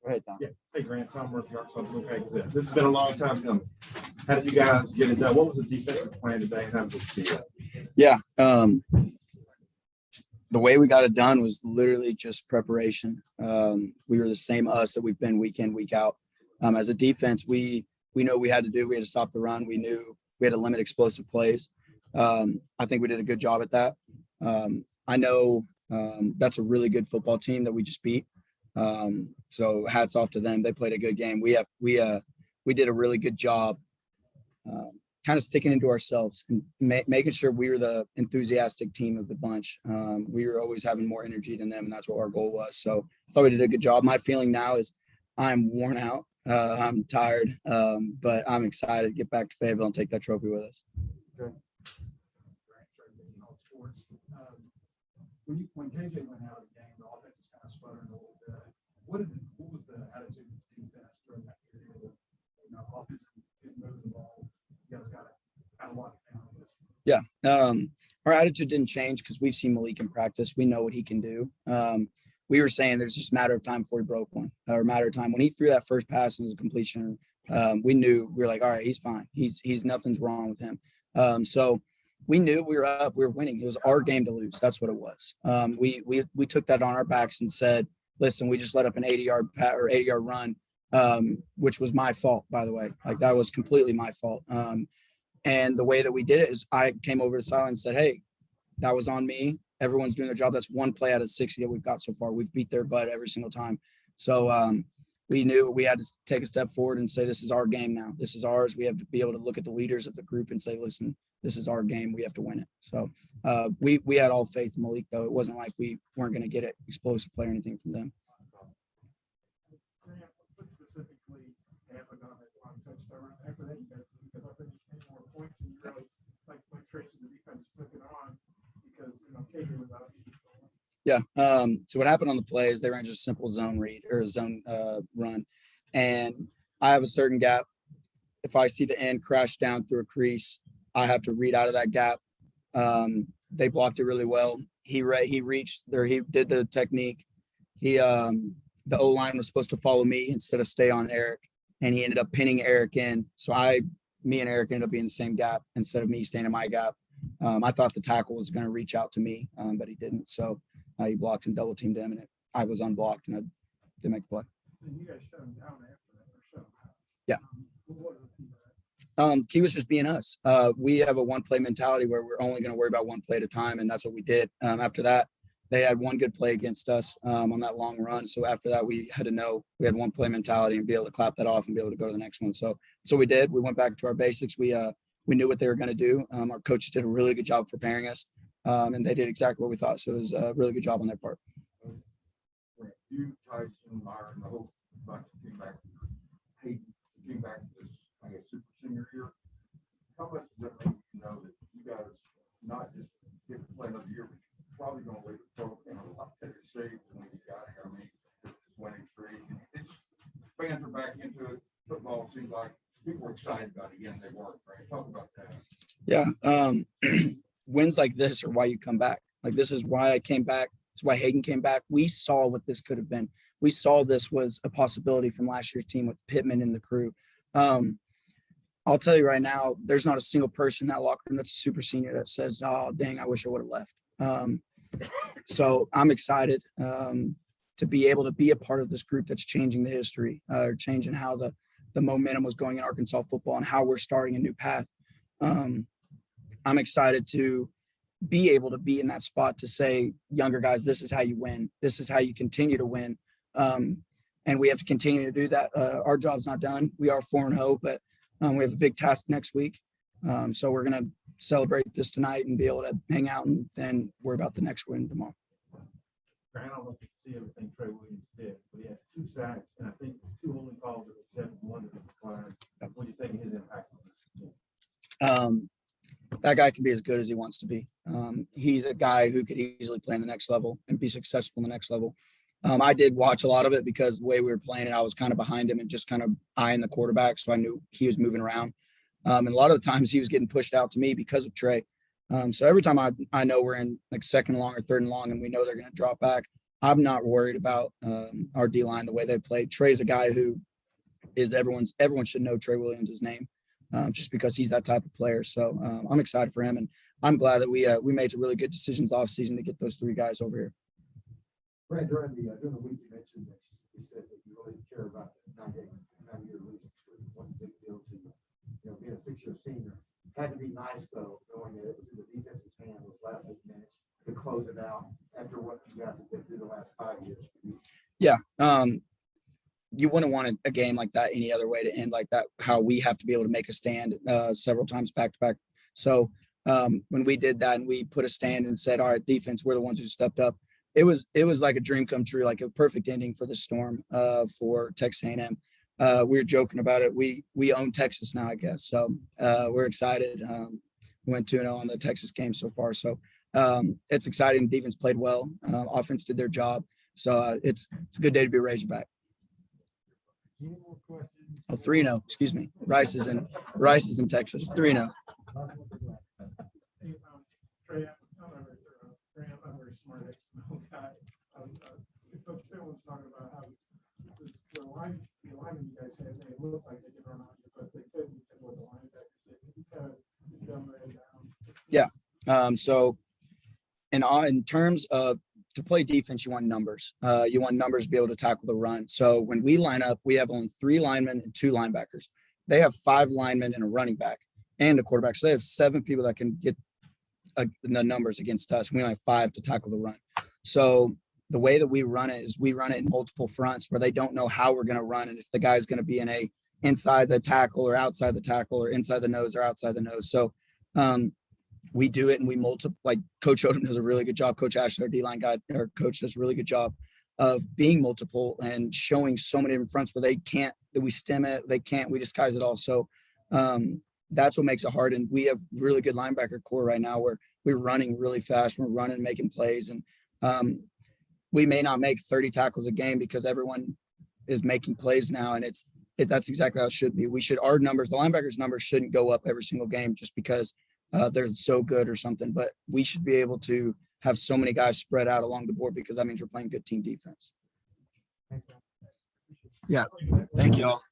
Go ahead, Tom. Yeah. Hey, Grant. Tom Murphy, Arkansas Blue Gazette. This has been a long time coming. How did you guys get it done? What was the defensive plan today? How did you see it? Yeah. The way we got it done was literally just preparation. We were the same us that we've been week in, week out. As a defense, we know we had to stop the run. We knew we had to limit explosive plays. I think we did a good job at that. I know that's a really good football team that we just beat. So hats off to them. They played a good game. We did a really good job kind of sticking into ourselves and making sure we were the enthusiastic team of the bunch. We were always having more energy than them, and that's what our goal was. So I thought we did a good job. My feeling now is I'm worn out. I'm tired, but I'm excited to get back to Fayetteville and take that trophy with us. Okay. When KJ went out of the game, the offense is kind of sputtering a little bit. What was the attitude of the defense during that period? Offense didn't move the ball. You guys got to kind of lock it down. Yeah. Our attitude didn't change because we've seen Malik in practice. We know what he can do. We were saying there's just a matter of time before he broke one, or a matter of time. When he threw that first pass and was a completion, we were like, all right, he's fine. He's nothing's wrong with him. So we knew we were up, we were winning. It was our game to lose. That's what it was. We took that on our backs and said, listen, we just let up an 80-yard run, which was my fault, by the way. Like, that was completely my fault. And the way that we did it is I came over to the sideline and said, hey, that was on me. Everyone's doing their job. That's one play out of 60 that we've got so far. We've beat their butt every single time. So we knew we had to take a step forward and say, this is our game now. This is ours. We have to be able to look at the leaders of the group and say, listen, this is our game. We have to win it. So we had all faith in Malik, though. It wasn't like we weren't going to get an explosive play or anything from them. What specifically happened on that long touchdown? After that, you guys didn't up any more points, and you really like Tracy, the defense took it on because KJ was out. Yeah. So what happened on the play is they ran just a simple zone read or a zone run, and I have a certain gap. If I see the end crash down through a crease, I have to read out of that gap. They blocked it really well. He reached there. He did the technique. The O-line was supposed to follow me instead of stay on Eric, and he ended up pinning Eric in. So me and Eric ended up being in the same gap instead of me staying in my gap. I thought the tackle was going to reach out to me, but he didn't. So he blocked and double teamed him, and I was unblocked, and I didn't make the play. And you guys shut him down after that, or so? Yeah. What was the key to that? Key was just being us. We have a one-play mentality where we're only going to worry about one play at a time, and that's what we did. After that, they had one good play against us on that long run. So after that, we had to know we had one play mentality and be able to clap that off and be able to go to the next one. So we did. We went back to our basics. We knew what they were going to do. Our coaches did a really good job preparing us, and they did exactly what we thought. So it was a really good job on their part. You, Tyson, Myron, the whole bunch came back to this, I guess, super senior year. How much does that make you know that you guys not just get to play another year, but you're probably going to leave the program a lot better shape than when you got here? I mean, it's winning streak. It's fans are back into it. Football seems like people were excited about it again. They weren't, right? Talk about that. Yeah. Wins like this are why you come back. Like, this is why I came back. It's why Hayden came back. We saw what this could have been. We saw this was a possibility from last year's team with Pittman in the crew. I'll tell you right now, there's not a single person in that locker room that's a super senior that says, oh, dang, I wish I would have left. So I'm excited to be able to be a part of this group that's changing the history, or changing how the momentum was going in Arkansas football and how we're starting a new path. I'm excited to be able to be in that spot to say, younger guys, this is how you win. This is how you continue to win. And we have to continue to do that. Our job's not done. We are 4-0, but we have a big task next week. So we're going to celebrate this tonight and be able to hang out and then worry about the next win tomorrow. Grant, I don't know if you can see everything Trey Williams did, but he had 2 sacks and I think 2 holding calls that was 7-1 that was declined. What do you think of his impact on this team? That guy can be as good as he wants to be. He's a guy who could easily play in the next level and be successful in the next level. I did watch a lot of it because the way we were playing it, I was kind of behind him and just kind of eyeing the quarterback. So I knew he was moving around. And a lot of the times he was getting pushed out to me because of Trey. So every time I know we're in like 2nd and long or 3rd and long and we know they're going to drop back, I'm not worried about our D line the way they played. Trey's a guy who is everyone should know Trey Williams' name, just because he's that type of player. So I'm excited for him, and I'm glad that we made some really good decisions off season to get those 3 guys over here. Brad, during the week, you mentioned that you said that you really care about the 9-year losing streak. One big deal to you. Being a 6-year senior. Had to be nice though, knowing that it was in the defense's hand those last 8 minutes to close it out after what you guys have been through the last 5 years. Yeah. You wouldn't want a game like that any other way to end like that, how we have to be able to make a stand several times back to back. So when we did that and we put a stand and said, all right, defense, we're the ones who stepped up. It was like a dream come true, like a perfect ending for the Storm, for Texas A&M. We were joking about it. We own Texas now, I guess. So we're excited. We went 2-0 on the Texas game so far. So it's exciting. Defense played well. Offense did their job. So it's a good day to be a Razorback. Any more questions? Oh, 3-0. Excuse me. Rice is in Texas. 3-0. Hey, Trey, I'm very smart guy. Coach Phil was talking about how the linemen you guys said they look like they could run on you, but they couldn't because what the linebackers did. You kind of dumb it down. So in terms of to play defense, you want numbers. You want numbers to be able to tackle the run. So when we line up, we have only 3 linemen and 2 linebackers. They have 5 linemen and a running back and a quarterback. So they have 7 people that can get the numbers against us. We only have 5 to tackle the run. So the way that we run it is we run it in multiple fronts where they don't know how we're going to run and if the guy's going to be in a inside the tackle or outside the tackle or inside the nose or outside the nose. So we do it and we multiply. Like Coach Odom does a really good job. Coach Ashley, our D-line guy, our coach, does a really good job of being multiple and showing so many different fronts where they can't, that we stem it, they can't, we disguise it all. So that's what makes it hard. And we have really good linebacker core right now where we're running really fast. We're running, making plays. And we may not make 30 tackles a game because everyone is making plays now. And that's exactly how it should be. Our numbers, the linebackers numbers shouldn't go up every single game just because they're so good or something, but we should be able to have so many guys spread out along the board because that means we're playing good team defense. Yeah. Thank you all.